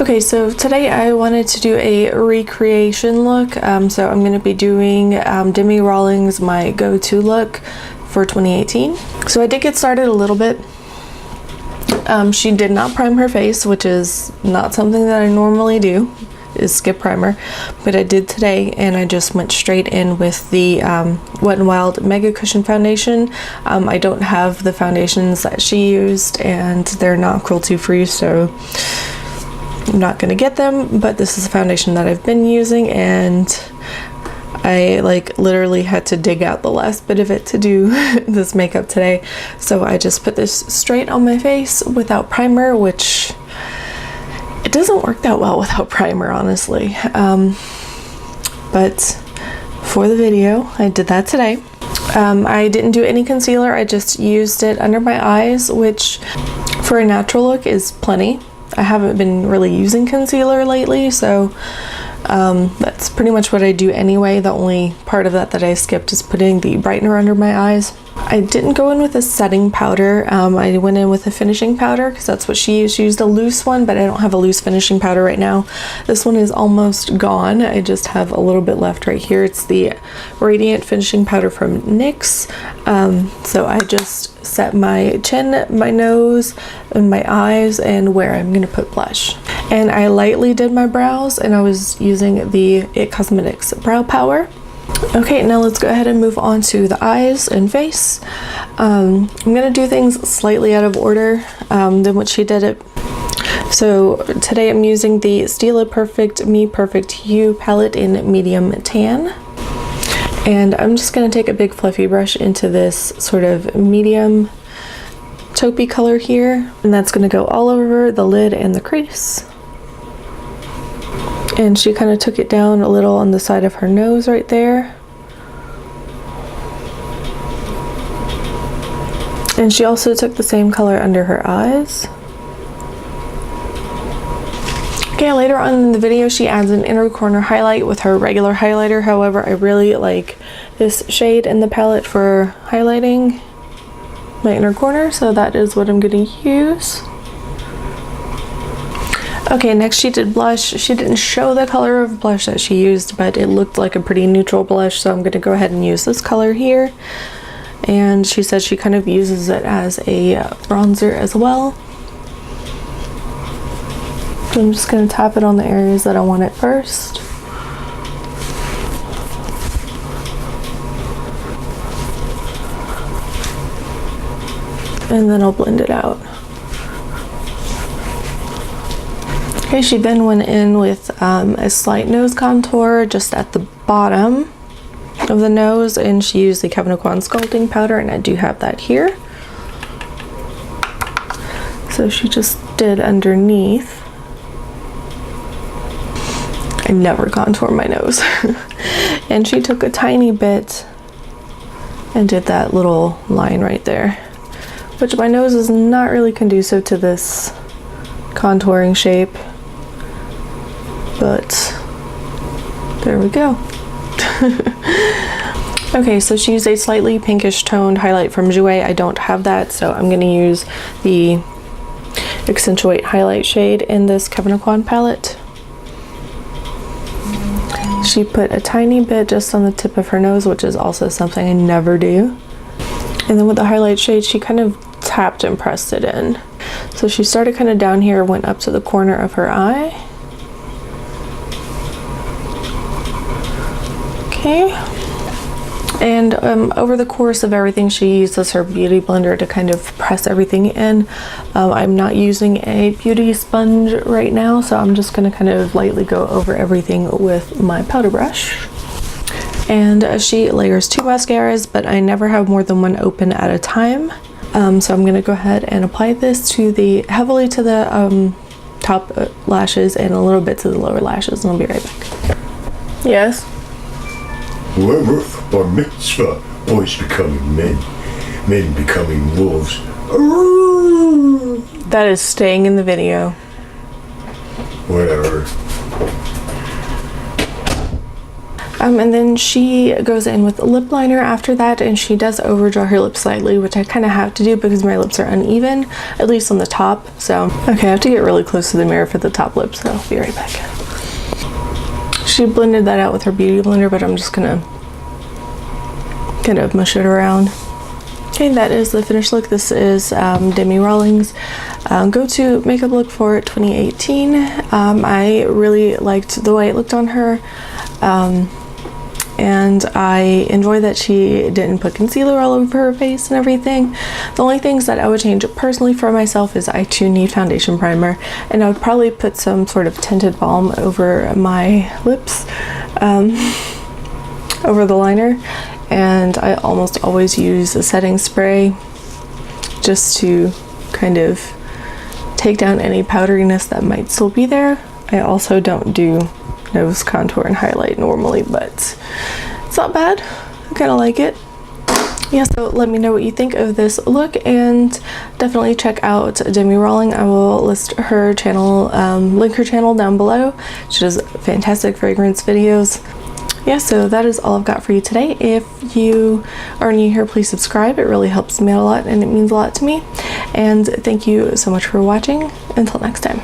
Okay, so today I wanted to do a recreation look. So I'm going to be doing Demi Rawling's My Go-To Look for 2018. So I did get started a little bit. She did not prime her face, which is not something that I normally do, is skip primer, but I did today, and I just went straight in with the Wet n Wild Mega Cushion Foundation. I don't have the foundations that she used, and they're not cruelty free, so I'm not gonna get them, but this is a foundation that I've been using, and I like literally had to dig out the last bit of it to do this makeup today. So I just put this straight on my face without primer, which it doesn't work that well without primer, honestly. But for the video, I did that today. I didn't do any concealer. I just used it under my eyes, which for a natural look is plenty. I haven't been really using concealer lately, so that's pretty much what I do anyway. The only part of that I skipped is putting the brightener under my eyes. I didn't go in with a setting powder. I went in with a finishing powder because that's what she used. She used a loose one, but I don't have a loose finishing powder right now. This one is almost gone. I just have a little bit left right here. It's the Radiant Finishing Powder from NYX. So I just set my chin, my nose, and my eyes, and where I'm going to put blush. And I lightly did my brows, and I was using the IT Cosmetics Brow Power. Okay, now let's go ahead and move on to the eyes and face. I'm gonna do things slightly out of order than what she did it. So today I'm using the Stila Perfect Me Perfect Hue palette in medium tan. And I'm just gonna take a big fluffy brush into this sort of medium taupey color here. And that's gonna go all over the lid and the crease. And she kind of took it down a little on the side of her nose right there. And she also took the same color under her eyes. Okay, later on in the video she adds an inner corner highlight with her regular highlighter. However, I really like this shade in the palette for highlighting my inner corner, so that is what I'm going to use. Okay, next she did blush. She didn't show the color of blush that she used, but it looked like a pretty neutral blush, so I'm going to go ahead and use this color here. And she said she kind of uses it as a bronzer as well. So I'm just going to tap it on the areas that I want it first. And then I'll blend it out. Okay, she then went in with a slight nose contour just at the bottom of the nose, and she used the Kevyn Aucoin sculpting powder, and I do have that here. So she just did underneath. I never contour my nose. And she took a tiny bit and did that little line right there, which my nose is not really conducive to this contouring shape. But there we go. Okay, so she used a slightly pinkish toned highlight from Jouer. I don't have that, so I'm going to use the Accentuate highlight shade in this Kevyn Aucoin palette. She put a tiny bit just on the tip of her nose, which is also something I never do. And then with the highlight shade, she kind of tapped and pressed it in. So she started kind of down here, went up to the corner of her eye. Okay, and over the course of everything, she uses her beauty blender to kind of press everything in. I'm not using a beauty sponge right now, so I'm just going to kind of lightly go over everything with my powder brush. And she layers 2 mascaras, but I never have more than one open at a time. So I'm going to go ahead and apply this to the heavily to the top lashes and a little bit to the lower lashes, and I'll be right back. Yes? Bar mitzvah, boys becoming men, men becoming wolves. That is staying in the video. Whatever. And then she goes in with a lip liner after that, and she does overdraw her lips slightly, which I kind of have to do because my lips are uneven, at least on the top. So, okay, I have to get really close to the mirror for the top lip, so I'll be right back. She blended that out with her beauty blender, but I'm just gonna kind of mush it around. Okay, that is the finished look. This is Demi Rawling's go-to makeup look for 2018. I really liked the way it looked on her, and I enjoy that she didn't put concealer all over her face and everything. The only things that I would change personally for myself is I too need foundation primer, and I would probably put some sort of tinted balm over my lips, over the liner. And I almost always use a setting spray just to kind of take down any powderiness that might still be there. I also don't do nose contour and highlight normally, but it's not bad. I kind of like it. Yeah, so let me know what you think of this look, and definitely check out Demi Rawling. I will list her channel, link her channel down below. She does fantastic fragrance videos. Yeah, so that is all I've got for you today. If you are new here, please subscribe. It really helps me out a lot and it means a lot to me. And thank you so much for watching. Until next time.